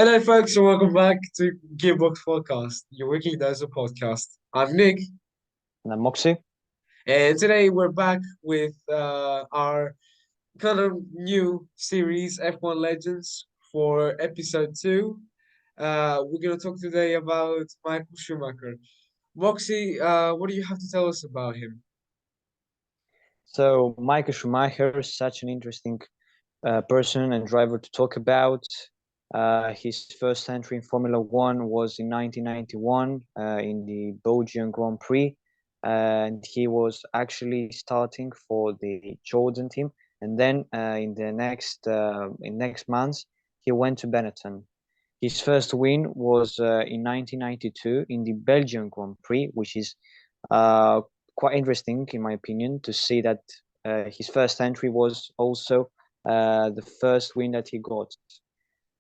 Hello, folks, and welcome back to Gearbox Podcast, your weekly dose of podcast. I'm Nick, And I'm Moxi. and today we're back with our kind of new series, F1 Legends, for episode 2. We're going to talk today about Michael Schumacher. Moxie, what do you have to tell us about him? So Michael Schumacher is such an interesting person and driver to talk about. His first entry in Formula One was in 1991 in the Belgian Grand Prix, and he was actually starting for the Jordan team. And then in next month, he went to Benetton. His first win was in 1992 in the Belgian Grand Prix, which is uh, quite interesting in my opinion to see that his first entry was also the first win that he got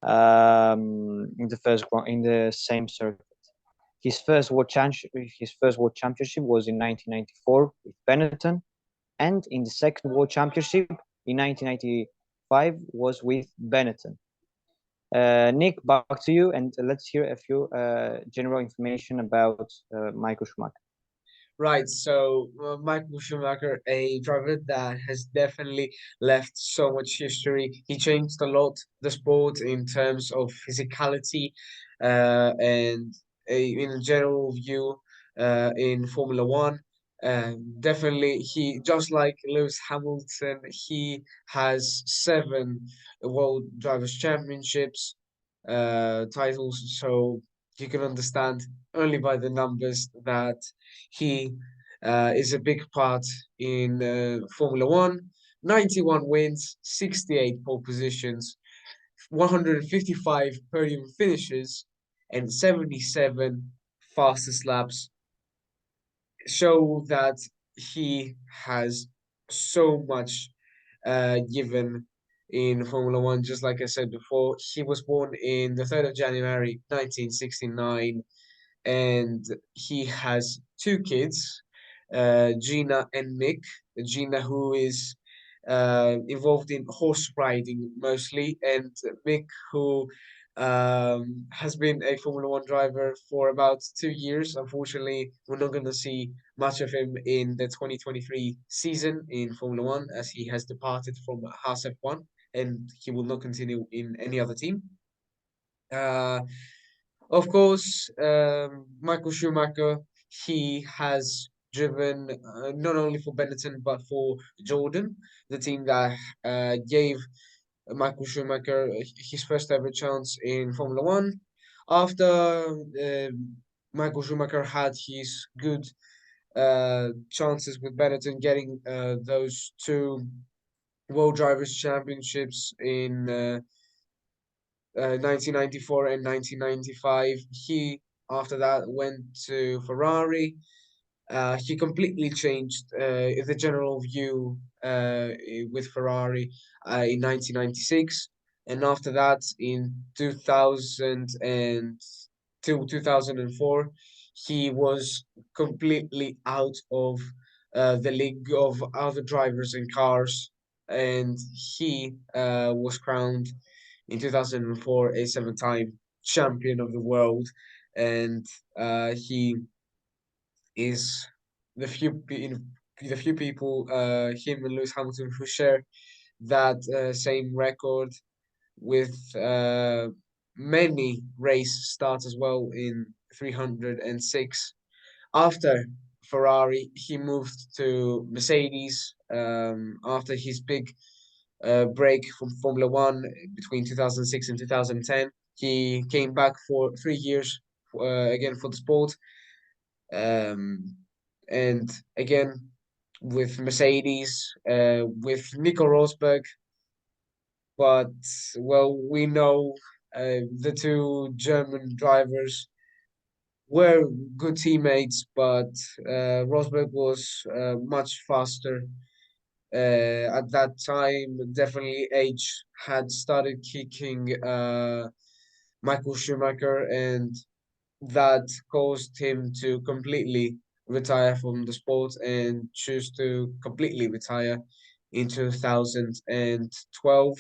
in the same circuit. His first world championship was in 1994 with Benetton, and in the second world championship in 1995 was with Benetton. Nick, back to you, and let's hear a few general information about Michael Schumacher. Right, so Michael Schumacher, a driver that has definitely left so much history. He changed a lot the sport in terms of physicality, and in a general view, in Formula One. Definitely, he just like Lewis Hamilton, he has 7 World Drivers' Championships titles. So you can understand only by the numbers that he is a big part in Formula One. 91 wins, 68 pole positions, 155 podium finishes, and 77 fastest laps show that he has so much given in Formula One. Just like I said before, he was born in the 3rd of January 1969, and he has 2 kids, Gina and Mick. Gina, who is involved in horse riding mostly, and Mick, who has been a Formula One driver for about 2 years. Unfortunately, we're not going to see much of him in the 2023 season in Formula One, as he has departed from Haas F1 and he will not continue in any other team. Uh, of course, Michael Schumacher, he has driven not only for Benetton but for Jordan, the team that gave Michael Schumacher his first ever chance in Formula One. After Michael Schumacher had his good chances with Benetton getting those 2 World Drivers' Championships in 1994 and 1995. He, after that, went to Ferrari. He completely changed the general view with Ferrari in 1996. And after that, in 2000 and till 2004, he was completely out of the league of other drivers and cars. And he was crowned in 2004 a 7-time champion of the world. And he is the few people, him and Lewis Hamilton, who share that same record with many race starts as well in 306. After Ferrari, he moved to Mercedes after his big break from Formula One between 2006 and 2010. He came back for 3 years again for the sport. Um, and again with Mercedes, with Nico Rosberg. But well, we know the 2 German drivers were good teammates, but Rosberg was much faster at that time. Definitely, age had started kicking Michael Schumacher, and that caused him to completely retire from the sport and choose to completely retire in 2012.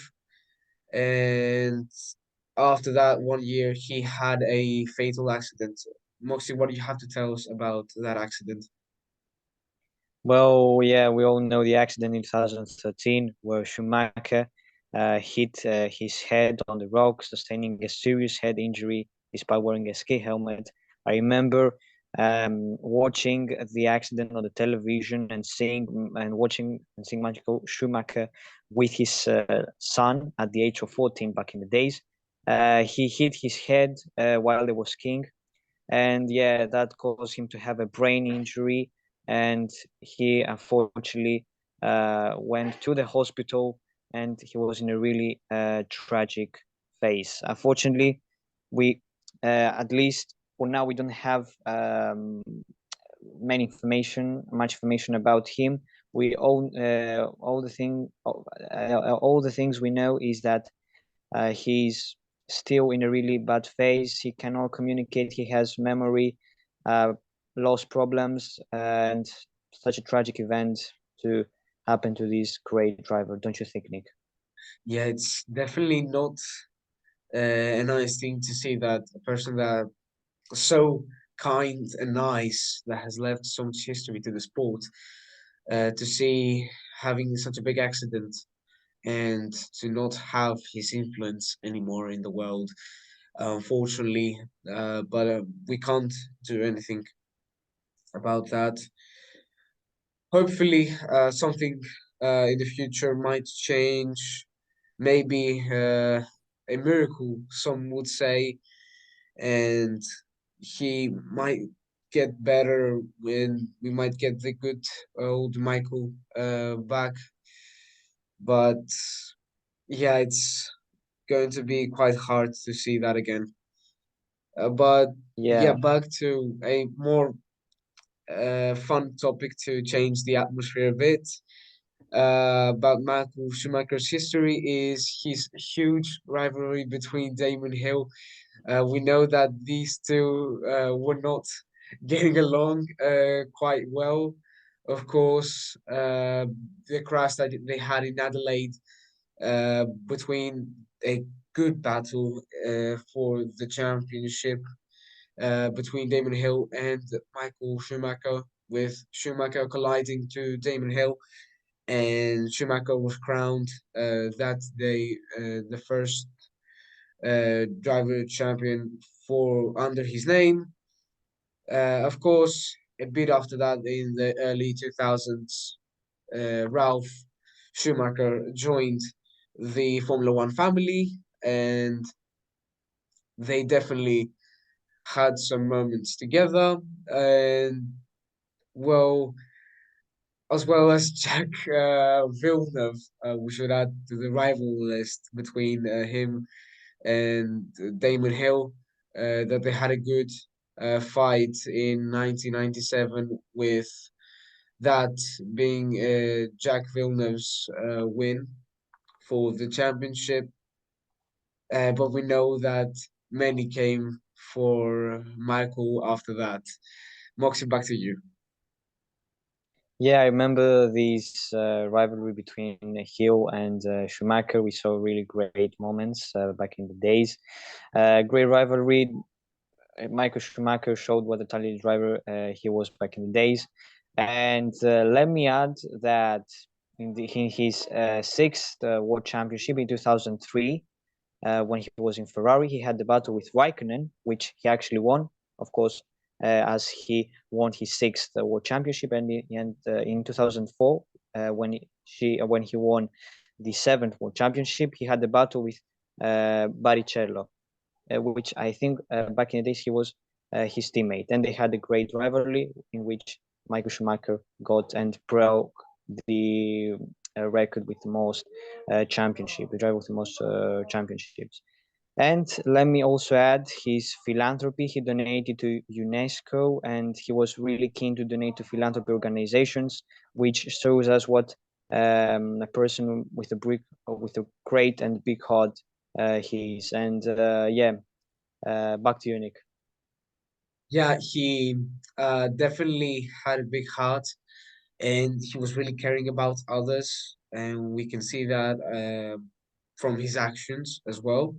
And after that 1 year, he had a fatal accident. Moxie, what do you have to tell us about that accident? Well, yeah, we all know the accident in 2013 where Schumacher hit his head on the rock, sustaining a serious head injury despite wearing a ski helmet. I remember watching the accident on the television and seeing Michael Schumacher with his son at the age of 14 back in the days. He hit his head while they were skiing, and yeah, that caused him to have a brain injury, and he unfortunately went to the hospital, and he was in a really tragic phase. Unfortunately, we at least for now we don't have much information about him. We all the things we know is that he's still in a really bad phase. He cannot communicate. He has memory uh, loss problems, and such a tragic event to happen to this great driver. Don't you think, Nick? Yeah, it's definitely not a nice thing to see that a person that so kind and nice that has left so much history to the sport, to see having such a big accident and to not have his influence anymore in the world, unfortunately. But we can't do anything about that. Hopefully, something in the future might change. Maybe a miracle, some would say, and he might get better when we might get the good old Michael back. But yeah, it's going to be quite hard to see that again. But yeah, Yeah, back to a more fun topic to change the atmosphere a bit. About Michael Schumacher's history is his huge rivalry between Damon Hill. We know that these two were not getting along quite well. Of course, the crash that they had in Adelaide, between a good battle for the championship between Damon Hill and Michael Schumacher, with Schumacher colliding to Damon Hill, and Schumacher was crowned that day the first driver champion for under his name. Of course, a bit after that, in the early 2000s, Ralf Schumacher joined the Formula One family, and they definitely had some moments together. And well, as well as Jack Villeneuve, we should add to the rival list between him and Damon Hill, that they had a good fight in 1997, with that being Jack Villeneuve's win for the championship. But we know that many came for Michael after that. Moxie, back to you. yeah, I remember this rivalry between Hill and Schumacher. We saw really great moments back in the days. Great rivalry. Michael Schumacher showed what a talented driver he was back in the days. And let me add that in his sixth World Championship in 2003, when he was in Ferrari, he had the battle with Raikkonen, which he actually won, of course, as he won his sixth World Championship. And in 2004, when he won the seventh World Championship, he had the battle with Barichello, which I think back in the days he was his teammate, and they had a great rivalry in which Michael Schumacher got and broke the record with the most the driver with the most championships. And let me also add his philanthropy. He donated to UNESCO, and he was really keen to donate to philanthropy organizations, which shows us what a person with a great and big heart he is. And yeah, back to you, Nick. Yeah, he definitely had a big heart, and he was really caring about others, and we can see that from his actions as well.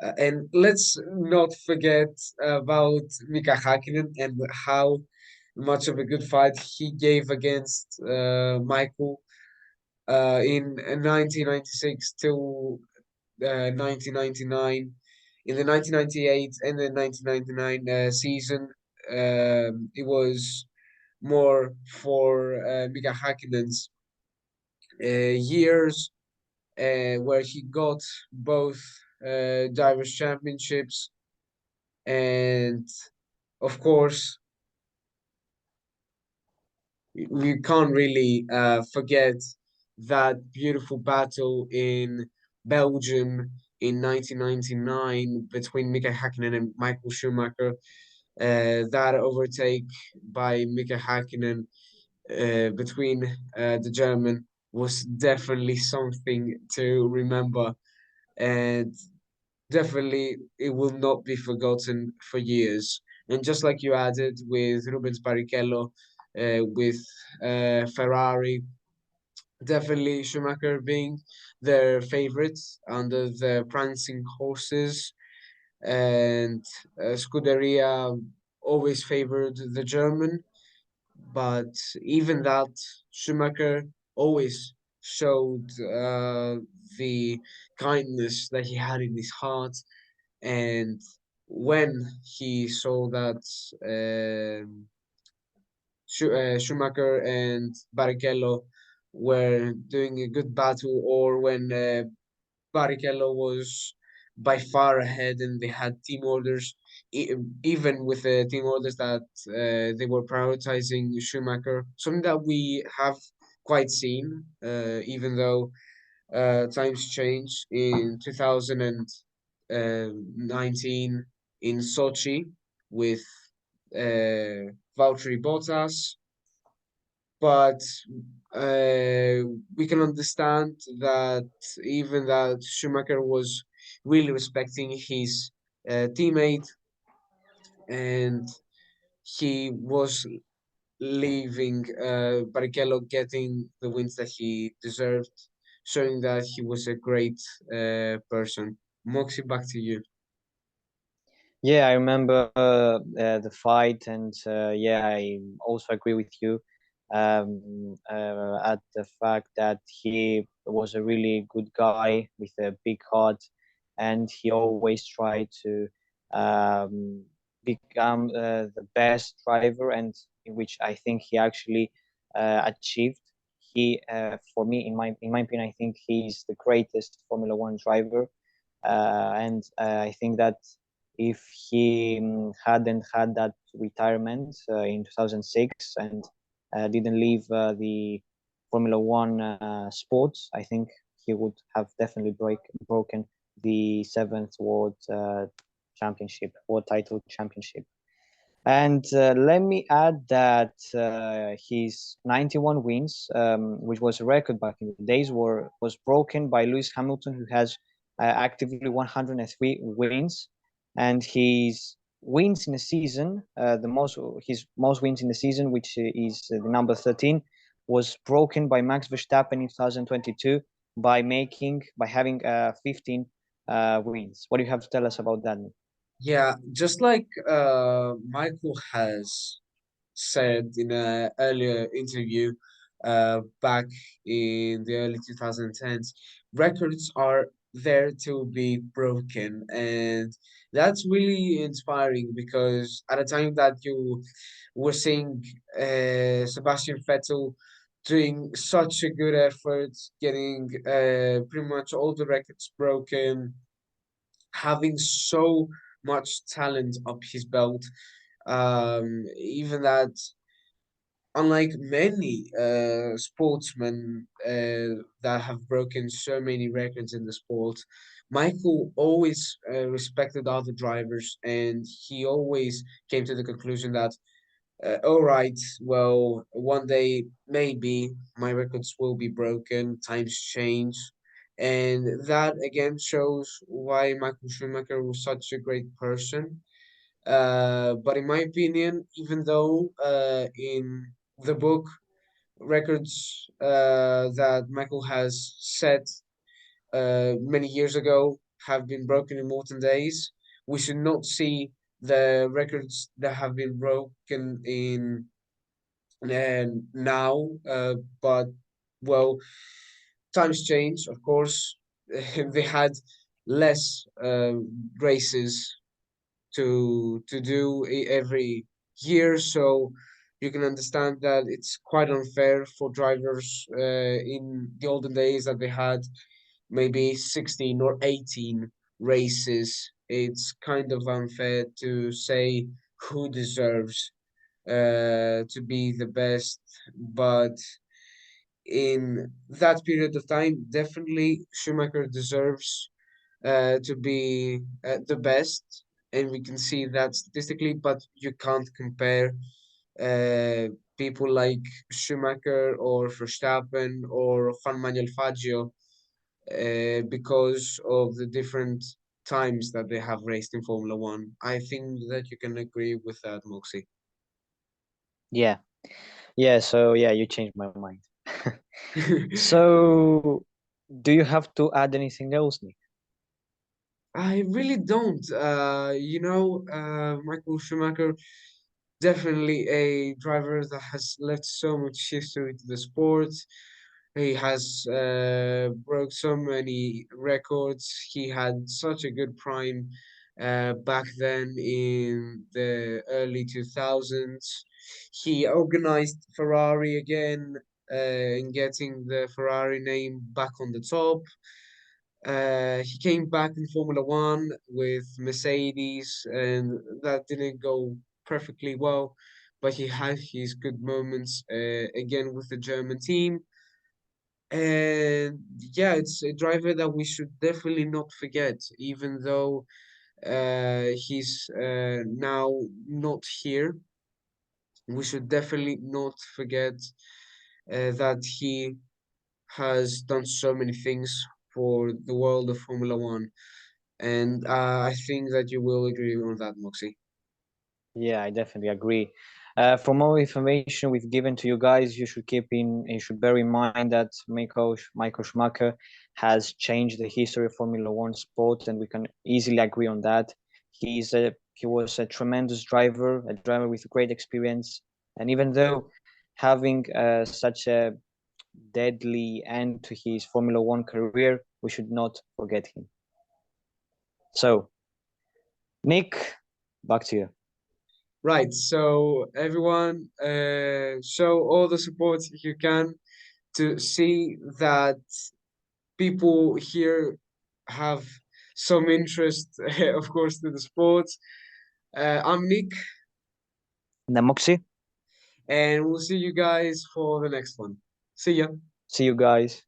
And let's not forget about Mika Hakkinen and how much of a good fight he gave against Michael in 1996 till 1999. In the 1998 and the 1999 season, it was more for Mika Hakkinen's years, where he got both drivers' championships, and of course, we can't really forget that beautiful battle in Belgium in 1999 between Mika Hakkinen and Michael Schumacher. That overtake by Mika Hakkinen between the German was definitely something to remember, and definitely it will not be forgotten for years. And just like you added with Rubens Barrichello, with Ferrari, definitely Schumacher being their favorite under the prancing horses, and Scuderia always favored the German. But even that, Schumacher always showed the kindness that he had in his heart. And when he saw that Schumacher and Barrichello were doing a good battle, or when Barrichello was by far ahead and they had team orders, even with the team orders that they were prioritizing Schumacher, something that we have quite seen, even though times changed in 2019 in Sochi with Valtteri Bottas, but we can understand that even that Schumacher was really respecting his teammate, and he was leaving Barrichello getting the wins that he deserved, showing that he was a great person. Moxie, back to you. Yeah, I remember the fight, and yeah, I also agree with you at the fact that he was a really good guy with a big heart, and he always tried to become the best driver, and in which I think he actually achieved. He, for me, in my opinion, I think he's the greatest Formula One driver, and I think that if he hadn't had that retirement in 2006 and didn't leave the Formula One sports, I think he would have definitely broken the seventh world title championship. And let me add that his 91 wins, which was a record back in the days, was broken by Lewis Hamilton, who has actively 103 wins, and his wins in a season, his most wins in the season, which is the number 13, was broken by Max Verstappen in 2022 by having 15 wins. What do you have to tell us about that? Yeah, just like Michael has said in an earlier interview back in the early 2010s, records are there to be broken. And that's really inspiring because at a time that you were seeing Sebastian Vettel doing such a good effort, getting pretty much all the records broken, having so much talent up his belt, even that unlike many sportsmen that have broken so many records in the sport, Michael always respected other drivers, and he always came to the conclusion that, all right, well, one day maybe my records will be broken, times change. And that again shows why Michael Schumacher was such a great person. But in my opinion, even though in the book records that Michael has set many years ago have been broken in modern days. We should not see the records that have been broken in now, but well, times change, of course. They had less races to do every year, so you can understand that it's quite unfair for drivers in the olden days that they had maybe 16 or 18 races. It's kind of unfair to say who deserves to be the best, but in that period of time, definitely Schumacher deserves to be the best, and we can see that statistically, but you can't compare uh, people like Schumacher or Verstappen or Juan Manuel Fangio because of the different times that they have raced in Formula One. I think that you can agree with that, Moxie. Yeah, yeah. So yeah, you changed my mind. So, do you have to add anything else, Nick? I really don't. Michael Schumacher, definitely a driver that has left so much history to the sport. He has broke so many records. He had such a good prime back then in the early 2000s. He organized Ferrari again and getting the Ferrari name back on the top. He came back in Formula One with Mercedes, and that didn't go perfectly well, but he had his good moments again with the German team. And yeah, it's a driver that we should definitely not forget, even though he's now not here. We should definitely not forget that he has done so many things for the world of Formula One. And I think that you will agree on that, Moxie. Yeah, I definitely agree. For more information we've given to you guys, you should bear in mind that Michael Schumacher has changed the history of Formula One sport, and we can easily agree on that. He was a tremendous driver, a driver with great experience, and even though having such a deadly end to his Formula One career, we should not forget him. So, Nick, back to you. Right, so everyone, show all the support you can to see that people here have some interest, of course, to the sport. I'm Nick, And Moxie, and we'll see you guys for the next one. See ya. see you guys.